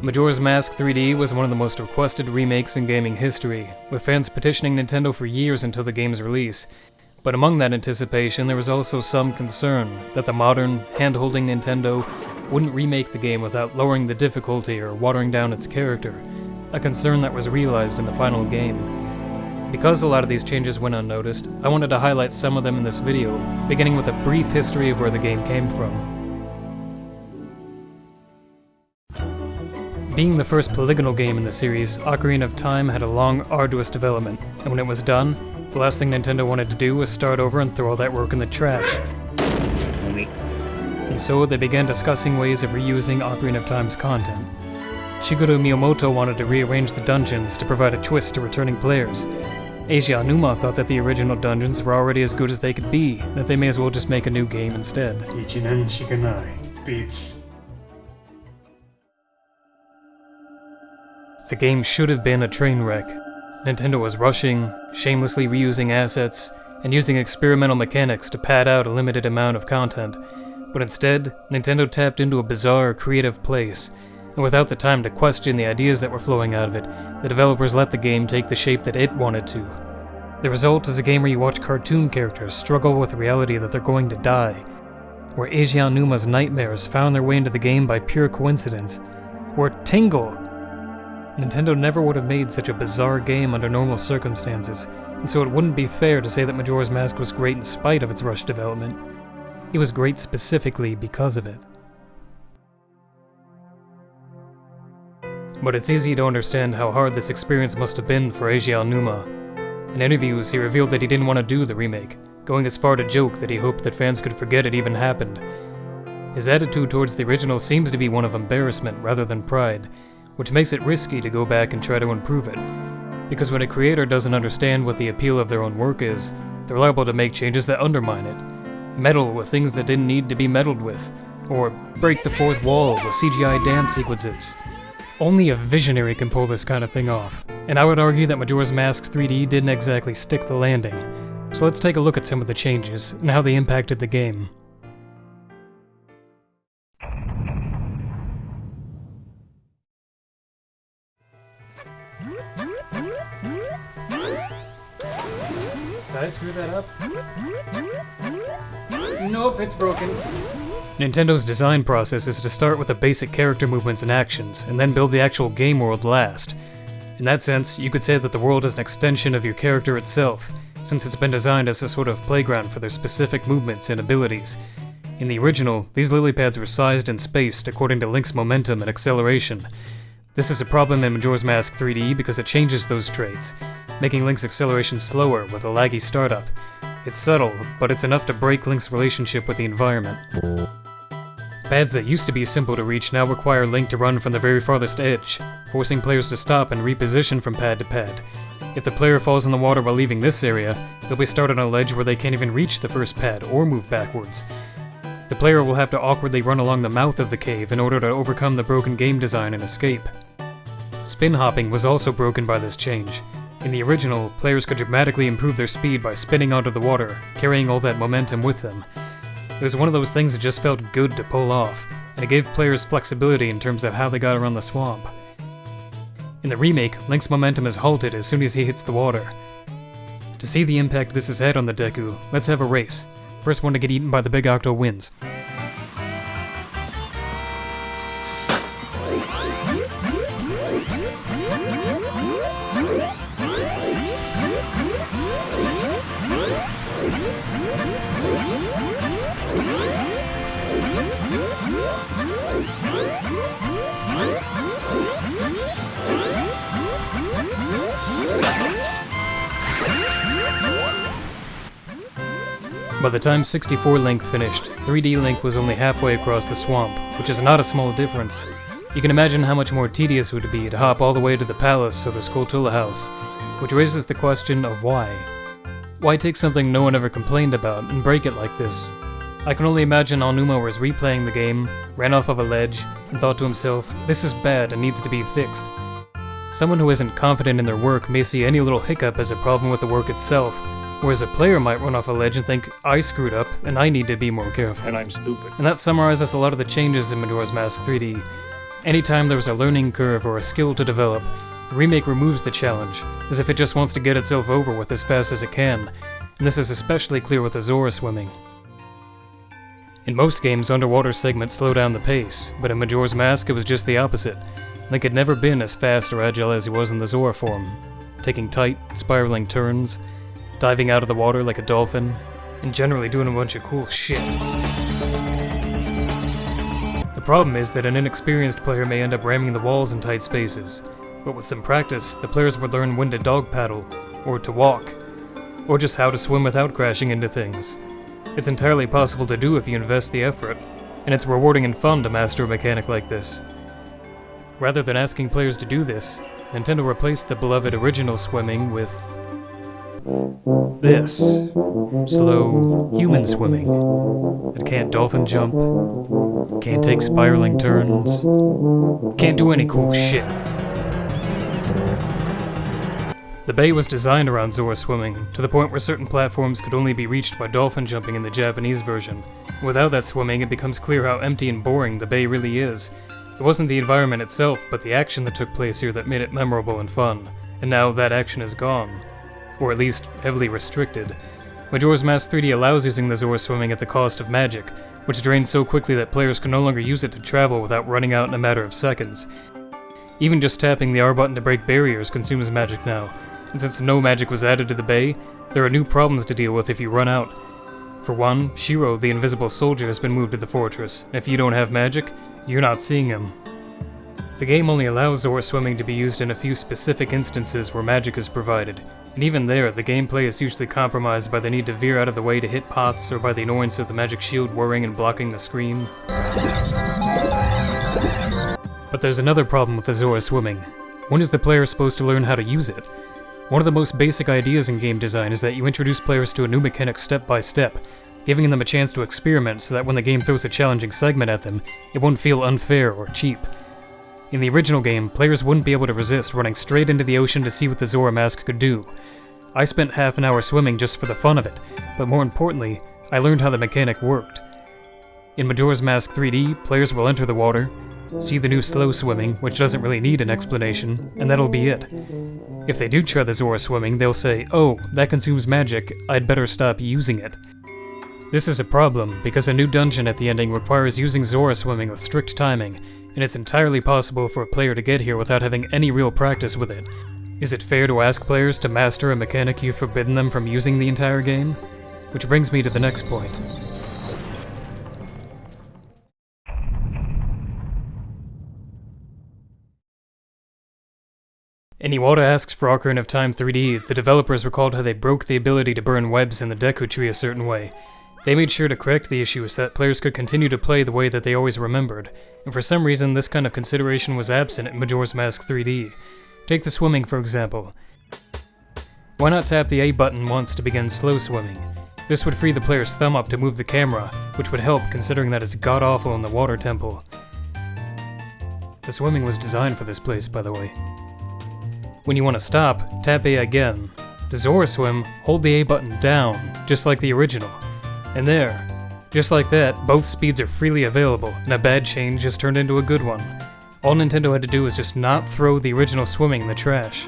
Majora's Mask 3D was one of the most requested remakes in gaming history, with fans petitioning Nintendo for years until the game's release. But among that anticipation, there was also some concern that the modern, hand-holding Nintendo wouldn't remake the game without lowering the difficulty or watering down its character, a concern that was realized in the final game. Because a lot of these changes went unnoticed, I wanted to highlight some of them in this video, beginning with a brief history of where the game came from. Being the first polygonal game in the series, Ocarina of Time had a long, arduous development, and when it was done, the last thing Nintendo wanted to do was start over and throw all that work in the trash. And so they began discussing ways of reusing Ocarina of Time's content. Shigeru Miyamoto wanted to rearrange the dungeons to provide a twist to returning players. Eiji Aonuma thought that the original dungeons were already as good as they could be, that they may as well just make a new game instead. The game should have been a train wreck. Nintendo was rushing, shamelessly reusing assets, and using experimental mechanics to pad out a limited amount of content. But instead, Nintendo tapped into a bizarre, creative place, and without the time to question the ideas that were flowing out of it, the developers let the game take the shape that it wanted to. The result is a game where you watch cartoon characters struggle with the reality that they're going to die, where Eiji Aonuma's nightmares found their way into the game by pure coincidence, where Tingle! Nintendo never would have made such a bizarre game under normal circumstances, and so it wouldn't be fair to say that Majora's Mask was great in spite of its rushed development. It was great specifically because of it. But it's easy to understand how hard this experience must have been for Eiji Aonuma. In interviews, he revealed that he didn't want to do the remake, going as far to joke that he hoped that fans could forget it even happened. His attitude towards the original seems to be one of embarrassment rather than pride, which makes it risky to go back and try to improve it, because when a creator doesn't understand what the appeal of their own work is, they're liable to make changes that undermine it, meddle with things that didn't need to be meddled with, or break the fourth wall with CGI dance sequences. Only a visionary can pull this kind of thing off, and I would argue that Majora's Mask 3D didn't exactly stick the landing. So let's take a look at some of the changes, and how they impacted the game. Did I screw that up? Nope, it's broken. Nintendo's design process is to start with the basic character movements and actions, and then build the actual game world last. In that sense, you could say that the world is an extension of your character itself, since it's been designed as a sort of playground for their specific movements and abilities. In the original, these lily pads were sized and spaced according to Link's momentum and acceleration. This is a problem in Majora's Mask 3D because it changes those traits, making Link's acceleration slower with a laggy startup. It's subtle, but it's enough to break Link's relationship with the environment. Pads that used to be simple to reach now require Link to run from the very farthest edge, forcing players to stop and reposition from pad to pad. If the player falls in the water while leaving this area, they'll be started on a ledge where they can't even reach the first pad or move backwards. The player will have to awkwardly run along the mouth of the cave in order to overcome the broken game design and escape. Spin hopping was also broken by this change. In the original, players could dramatically improve their speed by spinning onto the water, carrying all that momentum with them. It was one of those things that just felt good to pull off, and it gave players flexibility in terms of how they got around the swamp. In the remake, Link's momentum is halted as soon as he hits the water. To see the impact this has had on the Deku, let's have a race. First one to get eaten by the Big Octo wins. By the time 64 Link finished, 3D Link was only halfway across the swamp, which is not a small difference. You can imagine how much more tedious it would be to hop all the way to the palace or the Skulltula house, which raises the question of why. Why take something no one ever complained about and break it like this? I can only imagine Aonuma was replaying the game, ran off of a ledge, and thought to himself, this is bad and needs to be fixed. Someone who isn't confident in their work may see any little hiccup as a problem with the work itself, whereas a player might run off a ledge and think, I screwed up, and I need to be more careful. And I'm stupid. And that summarizes a lot of the changes in Majora's Mask 3D. Anytime there was a learning curve or a skill to develop, the remake removes the challenge, as if it just wants to get itself over with as fast as it can, and this is especially clear with Azora swimming. In most games, underwater segments slow down the pace, but in Majora's Mask it was just the opposite. Link had never been as fast or agile as he was in the Zora form, taking tight, spiraling turns, diving out of the water like a dolphin, and generally doing a bunch of cool shit. The problem is that an inexperienced player may end up ramming the walls in tight spaces, but with some practice, the players would learn when to dog paddle, or to walk, or just how to swim without crashing into things. It's entirely possible to do if you invest the effort, and it's rewarding and fun to master a mechanic like this. Rather than asking players to do this, Nintendo replaced the beloved original swimming with this. Slow, human swimming. It can't dolphin jump, can't take spiraling turns, can't do any cool shit. The bay was designed around Zora swimming, to the point where certain platforms could only be reached by dolphin jumping in the Japanese version. Without that swimming, it becomes clear how empty and boring the bay really is. It wasn't the environment itself, but the action that took place here that made it memorable and fun, and now that action is gone. Or at least, heavily restricted. Majora's Mask 3D allows using the Zora swimming at the cost of magic, which drains so quickly that players can no longer use it to travel without running out in a matter of seconds. Even just tapping the R button to break barriers consumes magic now, and since no magic was added to the bay, there are new problems to deal with if you run out. For one, Shiro, the invisible soldier, has been moved to the fortress, and if you don't have magic, you're not seeing him. The game only allows Zora swimming to be used in a few specific instances where magic is provided, and even there, the gameplay is usually compromised by the need to veer out of the way to hit pots or by the annoyance of the magic shield whirring and blocking the screen. But there's another problem with the Zora swimming. When is the player supposed to learn how to use it? One of the most basic ideas in game design is that you introduce players to a new mechanic step by step, giving them a chance to experiment so that when the game throws a challenging segment at them, it won't feel unfair or cheap. In the original game, players wouldn't be able to resist running straight into the ocean to see what the Zora mask could do. I spent half an hour swimming just for the fun of it, but more importantly, I learned how the mechanic worked. In Majora's Mask 3D, players will enter the water, see the new slow swimming, which doesn't really need an explanation, and that'll be it. If they do try the Zora swimming, they'll say, "Oh, that consumes magic, I'd better stop using it." This is a problem, because a new dungeon at the ending requires using Zora swimming with strict timing, and it's entirely possible for a player to get here without having any real practice with it. Is it fair to ask players to master a mechanic you've forbidden them from using the entire game? Which brings me to the next point. In Iwata Asks for Ocarina of Time 3D, the developers recalled how they broke the ability to burn webs in the Deku Tree a certain way. They made sure to correct the issue so that players could continue to play the way that they always remembered, and for some reason this kind of consideration was absent in Majora's Mask 3D. Take the swimming for example. Why not tap the A button once to begin slow swimming? This would free the player's thumb up to move the camera, which would help considering that it's god-awful in the water temple. The swimming was designed for this place, by the way. When you want to stop, tap A again. To Zora swim, hold the A button down, just like the original. And there. Just like that, both speeds are freely available, and a bad change has turned into a good one. All Nintendo had to do was just not throw the original swimming in the trash.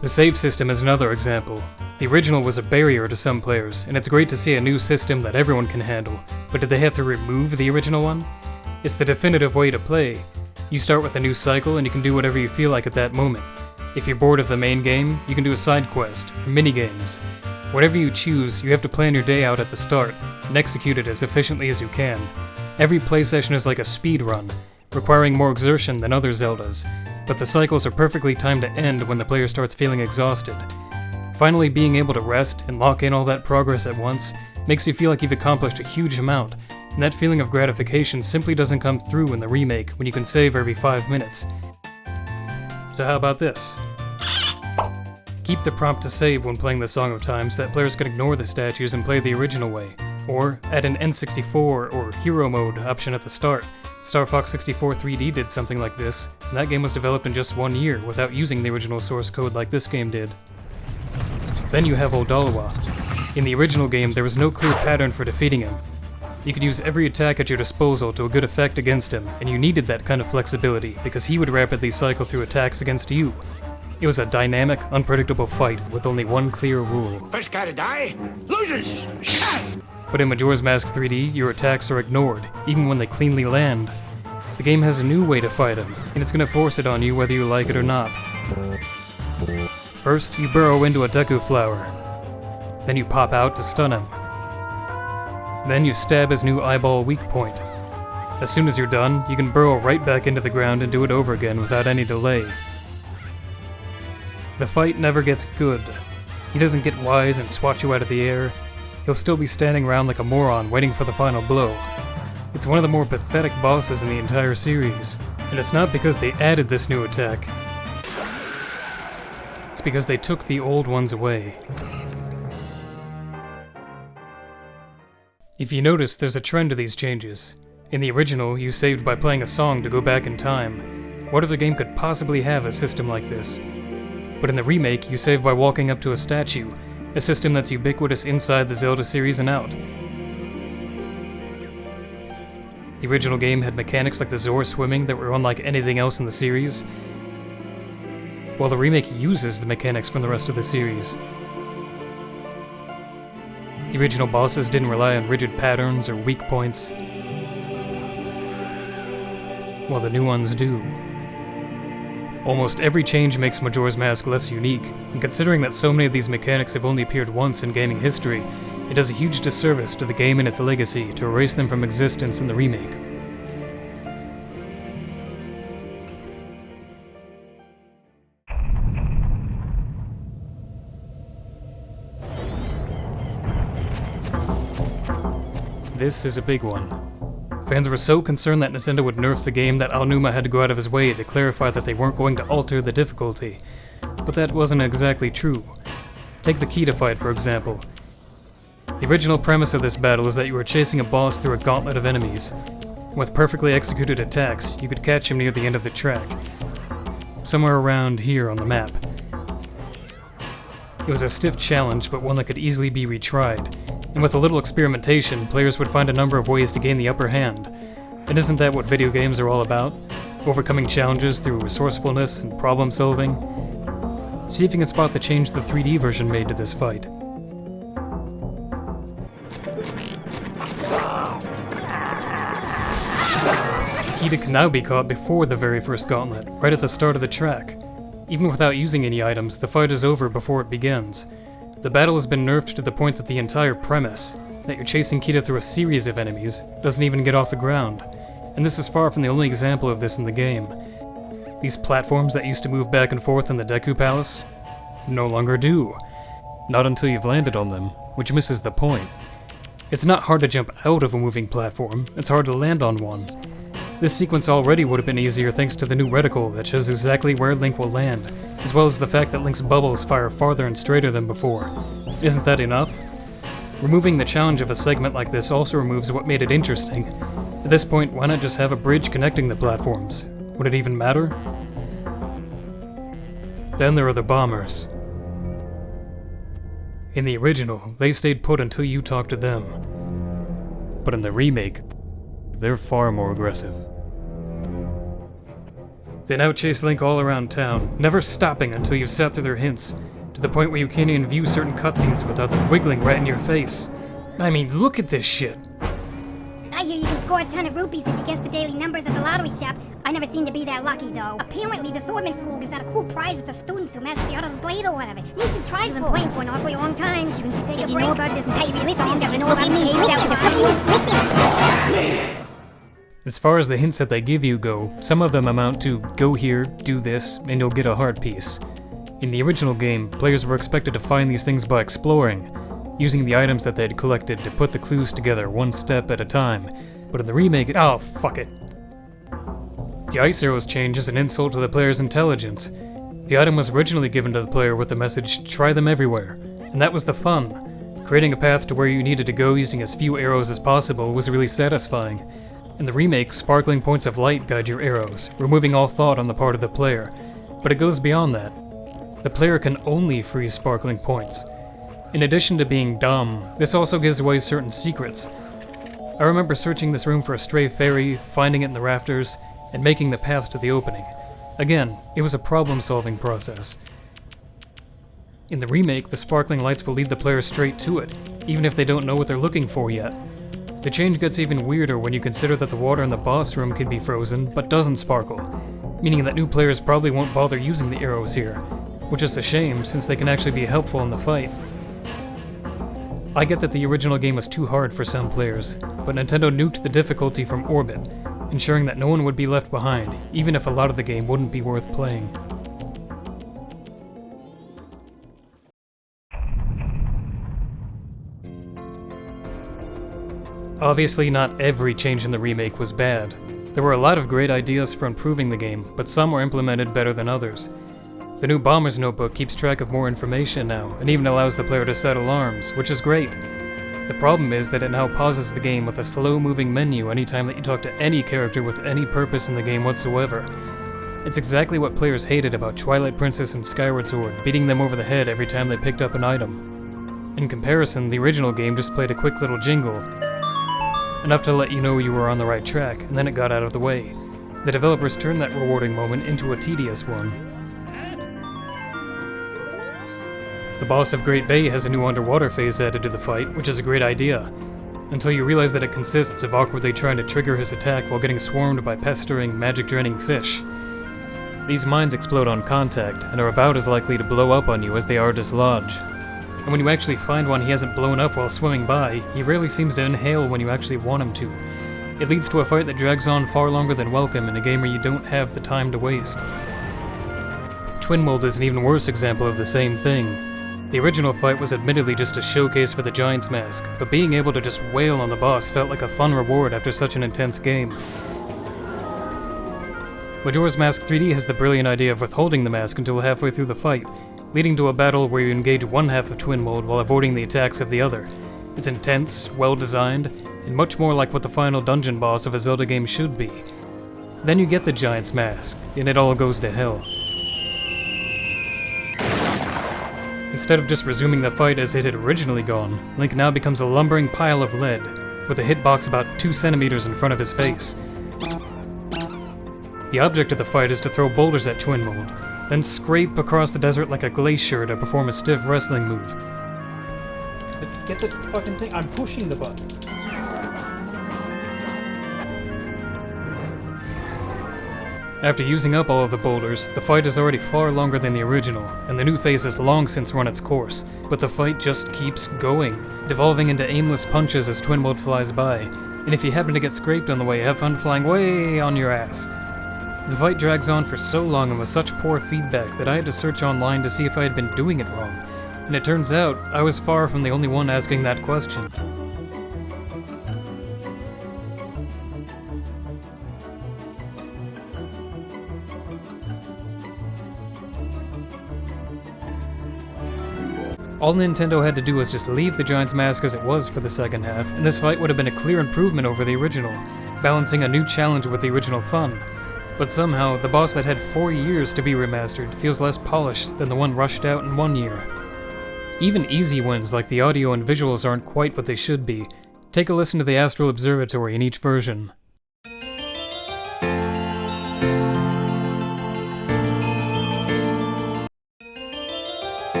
The save system is another example. The original was a barrier to some players, and it's great to see a new system that everyone can handle, but did they have to remove the original one? It's the definitive way to play. You start with a new cycle and you can do whatever you feel like at that moment. If you're bored of the main game, you can do a side quest, or mini-games. Whatever you choose, you have to plan your day out at the start, and execute it as efficiently as you can. Every play session is like a speed run, requiring more exertion than other Zeldas, but the cycles are perfectly timed to end when the player starts feeling exhausted. Finally being able to rest and lock in all that progress at once makes you feel like you've accomplished a huge amount, and that feeling of gratification simply doesn't come through in the remake when you can save every 5 minutes. So how about this? Keep the prompt to save when playing the Song of Time so that players can ignore the statues and play the original way. Or add an N64 or Hero Mode option at the start. Star Fox 64 3D did something like this, and that game was developed in just 1 year without using the original source code like this game did. Then you have Old Dalawa. In the original game, there was no clear pattern for defeating him. You could use every attack at your disposal to a good effect against him, and you needed that kind of flexibility because he would rapidly cycle through attacks against you. It was a dynamic, unpredictable fight with only one clear rule. First guy to die loses! But in Majora's Mask 3D, your attacks are ignored, even when they cleanly land. The game has a new way to fight him, and it's gonna force it on you whether you like it or not. First, you burrow into a Deku Flower. Then you pop out to stun him. Then you stab his new eyeball weak point. As soon as you're done, you can burrow right back into the ground and do it over again without any delay. The fight never gets good. He doesn't get wise and swat you out of the air. He'll still be standing around like a moron waiting for the final blow. It's one of the more pathetic bosses in the entire series, and it's not because they added this new attack. It's because they took the old ones away. If you notice, there's a trend to these changes. In the original, you saved by playing a song to go back in time. What other game could possibly have a system like this? But in the remake, you save by walking up to a statue, a system that's ubiquitous inside the Zelda series and out. The original game had mechanics like the Zora swimming that were unlike anything else in the series, while the remake uses the mechanics from the rest of the series. The original bosses didn't rely on rigid patterns or weak points, while the new ones do. Almost every change makes Majora's Mask less unique, and considering that so many of these mechanics have only appeared once in gaming history, it does a huge disservice to the game and its legacy to erase them from existence in the remake. This is a big one. Fans were so concerned that Nintendo would nerf the game that Aonuma had to go out of his way to clarify that they weren't going to alter the difficulty. But that wasn't exactly true. Take the Kida fight, for example. The original premise of this battle is that you were chasing a boss through a gauntlet of enemies. With perfectly executed attacks, you could catch him near the end of the track, somewhere around here on the map. It was a stiff challenge, but one that could easily be retried. And with a little experimentation, players would find a number of ways to gain the upper hand. And isn't that what video games are all about? Overcoming challenges through resourcefulness and problem solving? See if you can spot the change the 3D version made to this fight. Kida can now be caught before the very first gauntlet, right at the start of the track. Even without using any items, the fight is over before it begins. The battle has been nerfed to the point that the entire premise, that you're chasing Kida through a series of enemies, doesn't even get off the ground. And this is far from the only example of this in the game. These platforms that used to move back and forth in the Deku Palace no longer do. Not until you've landed on them, which misses the point. It's not hard to jump out of a moving platform, it's hard to land on one. This sequence already would have been easier thanks to the new reticle that shows exactly where Link will land, as well as the fact that Link's bubbles fire farther and straighter than before. Isn't that enough? Removing the challenge of a segment like this also removes what made it interesting. At this point, why not just have a bridge connecting the platforms? Would it even matter? Then there are the bombers. In the original, they stayed put until you talked to them. But in the remake, they're far more aggressive. They now chase Link all around town, never stopping until you've sat through their hints, to the point where you can't even view certain cutscenes without them wiggling right in your face. I mean, look at this shit! I hear you can score a ton of rupees if you guess the daily numbers at the lottery shop. I never seem to be that lucky, though. Apparently, the Swordman School gives out a cool prize to students who master the art of the blade or whatever. You should try. You've been playing for an awfully long time. Shouldn't you take a break? Did you know about this mysterious song? Did you know about the As far as the hints that they give you go, some of them amount to go here, do this, and you'll get a heart piece. In the original game, players were expected to find these things by exploring, using the items that they'd collected to put the clues together one step at a time. But in the remake, oh, fuck it. The ice arrows change is an insult to the player's intelligence. The item was originally given to the player with the message, try them everywhere, and that was the fun. Creating a path to where you needed to go using as few arrows as possible was really satisfying. In the remake, sparkling points of light guide your arrows, removing all thought on the part of the player. But it goes beyond that. The player can only freeze sparkling points. In addition to being dumb, this also gives away certain secrets. I remember searching this room for a stray fairy, finding it in the rafters, and making the path to the opening. Again, it was a problem-solving process. In the remake, the sparkling lights will lead the player straight to it, even if they don't know what they're looking for yet. The change gets even weirder when you consider that the water in the boss room can be frozen, but doesn't sparkle, meaning that new players probably won't bother using the arrows here, which is a shame since they can actually be helpful in the fight. I get that the original game was too hard for some players, but Nintendo nuked the difficulty from orbit, ensuring that no one would be left behind, even if a lot of the game wouldn't be worth playing. Obviously, not every change in the remake was bad. There were a lot of great ideas for improving the game, but some were implemented better than others. The new Bomber's Notebook keeps track of more information now, and even allows the player to set alarms, which is great. The problem is that it now pauses the game with a slow-moving menu anytime that you talk to any character with any purpose in the game whatsoever. It's exactly what players hated about Twilight Princess and Skyward Sword, beating them over the head every time they picked up an item. In comparison, the original game just played a quick little jingle, enough to let you know you were on the right track, and then it got out of the way. The developers turned that rewarding moment into a tedious one. The boss of Great Bay has a new underwater phase added to the fight, which is a great idea, until you realize that it consists of awkwardly trying to trigger his attack while getting swarmed by pestering, magic-draining fish. These mines explode on contact, and are about as likely to blow up on you as they are dislodge. And when you actually find one he hasn't blown up while swimming by, he rarely seems to inhale when you actually want him to. It leads to a fight that drags on far longer than welcome in a game where you don't have the time to waste. Twinmold is an even worse example of the same thing. The original fight was admittedly just a showcase for the Giant's Mask, but being able to just wail on the boss felt like a fun reward after such an intense game. Majora's Mask 3D has the brilliant idea of withholding the mask until halfway through the fight, leading to a battle where you engage one half of Twinmold while avoiding the attacks of the other. It's intense, well-designed, and much more like what the final dungeon boss of a Zelda game should be. Then you get the Giant's Mask, and it all goes to hell. Instead of just resuming the fight as it had originally gone, Link now becomes a lumbering pile of lead, with a hitbox about 2 centimeters in front of his face. The object of the fight is to throw boulders at Twinmold, then scrape across the desert like a glacier to perform a stiff wrestling move. Get the fucking thing, I'm pushing the button. After using up all of the boulders, the fight is already far longer than the original, and the new phase has long since run its course, but the fight just keeps going, devolving into aimless punches as Twinmold flies by, and if you happen to get scraped on the way, have fun flying way on your ass. The fight drags on for so long and with such poor feedback that I had to search online to see if I had been doing it wrong, and it turns out I was far from the only one asking that question. All Nintendo had to do was just leave the Giant's Mask as it was for the second half, and this fight would have been a clear improvement over the original, balancing a new challenge with the original fun. But somehow, the boss that had 4 years to be remastered feels less polished than the one rushed out in 1 year. Even easy wins like the audio and visuals aren't quite what they should be. Take a listen to the Astral Observatory in each version.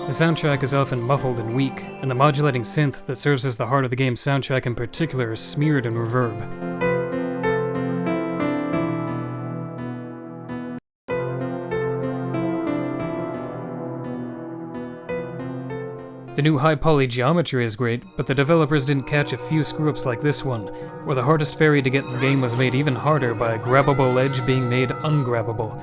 The soundtrack is often muffled and weak, and the modulating synth that serves as the heart of the game's soundtrack in particular is smeared in reverb. The new high-poly geometry is great, but the developers didn't catch a few screw-ups like this one, where the hardest fairy to get in the game was made even harder by a grabbable ledge being made ungrabbable.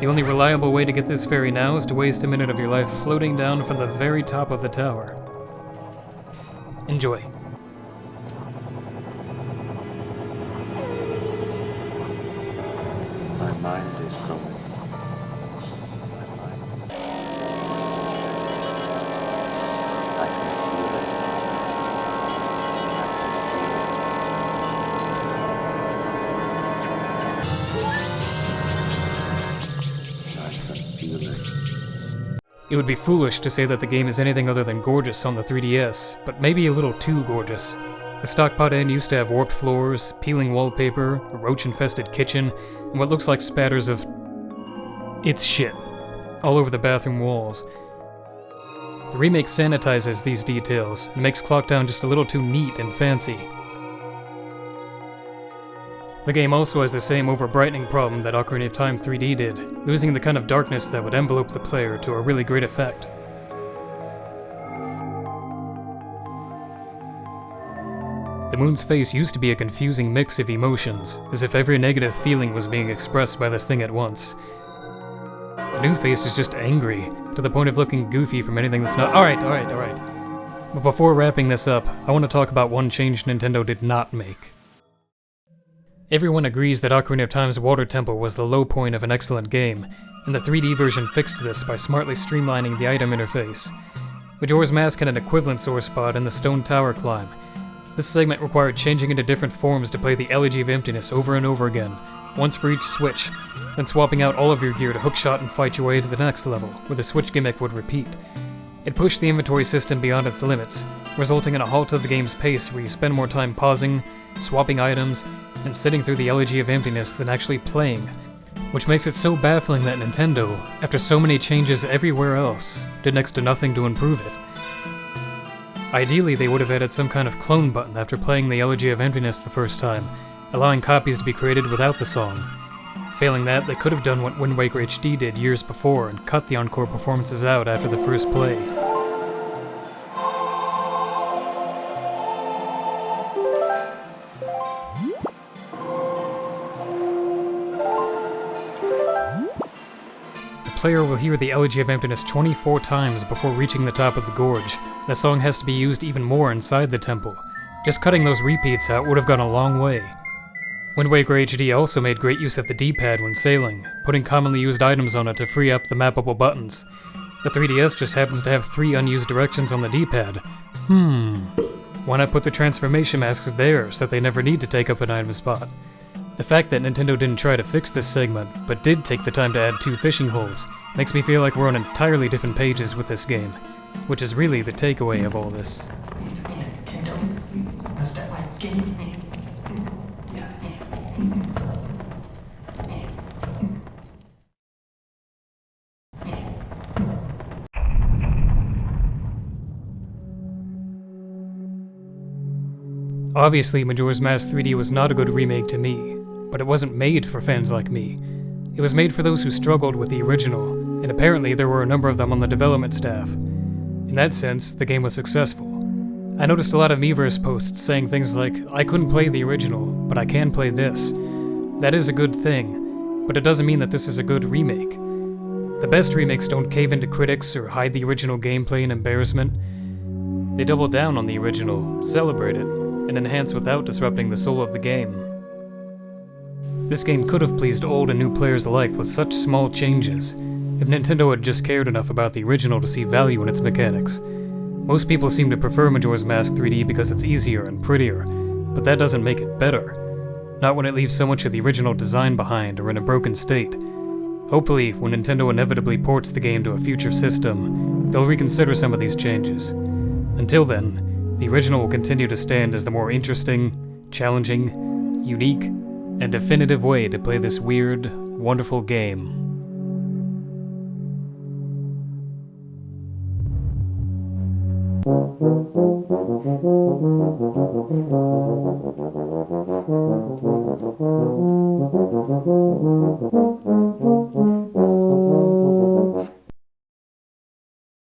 The only reliable way to get this fairy now is to waste a minute of your life floating down from the very top of the tower. Enjoy. My mind is growing. My mind. I can feel it. I can feel it. It would be foolish to say that the game is anything other than gorgeous on the 3DS, but maybe a little too gorgeous. The stock pot end used to have warped floors, peeling wallpaper, a roach-infested kitchen, and what looks like spatters of... it's shit all over the bathroom walls. The remake sanitizes these details and makes Clocktown just a little too neat and fancy. The game also has the same over-brightening problem that Ocarina of Time 3D did, losing the kind of darkness that would envelope the player to a really great effect. The moon's face used to be a confusing mix of emotions, as if every negative feeling was being expressed by this thing at once. The new face is just angry, to the point of looking goofy from anything that's not— Alright. But before wrapping this up, I want to talk about one change Nintendo did not make. Everyone agrees that Ocarina of Time's Water Temple was the low point of an excellent game, and the 3D version fixed this by smartly streamlining the item interface. Majora's Mask had an equivalent sore spot in the Stone Tower climb. This segment required changing into different forms to play the Elegy of Emptiness over and over again, once for each switch, then swapping out all of your gear to hookshot and fight your way to the next level, where the switch gimmick would repeat. It pushed the inventory system beyond its limits, resulting in a halt of the game's pace where you spend more time pausing, swapping items, and sitting through the Elegy of Emptiness than actually playing, which makes it so baffling that Nintendo, after so many changes everywhere else, did next to nothing to improve it. Ideally, they would have added some kind of clone button after playing the Elegy of Emptiness the first time, allowing copies to be created without the song. Failing that, they could have done what Wind Waker HD did years before and cut the encore performances out after the first play. The player will hear the Elegy of Emptiness 24 times before reaching the top of the gorge. That song has to be used even more inside the temple. Just cutting those repeats out would have gone a long way. Wind Waker HD also made great use of the D-pad when sailing, putting commonly used items on it to free up the mappable buttons. The 3DS just happens to have 3 unused directions on the D-pad. Why not put the transformation masks there so that they never need to take up an item spot? The fact that Nintendo didn't try to fix this segment, but did take the time to add 2 fishing holes, makes me feel like we're on entirely different pages with this game, which is really the takeaway of all this. Obviously, Majora's Mask 3D was not a good remake to me, but it wasn't made for fans like me. It was made for those who struggled with the original, and apparently there were a number of them on the development staff. In that sense, the game was successful. I noticed a lot of Miiverse posts saying things like, "I couldn't play the original, but I can play this." That is a good thing, but it doesn't mean that this is a good remake. The best remakes don't cave into critics or hide the original gameplay in embarrassment. They double down on the original, celebrate it, and enhance without disrupting the soul of the game. This game could have pleased old and new players alike with such small changes, if Nintendo had just cared enough about the original to see value in its mechanics. Most people seem to prefer Majora's Mask 3D because it's easier and prettier, but that doesn't make it better. Not when it leaves so much of the original design behind or in a broken state. Hopefully, when Nintendo inevitably ports the game to a future system, they'll reconsider some of these changes. Until then, the original will continue to stand as the more interesting, challenging, unique, and definitive way to play this weird, wonderful game.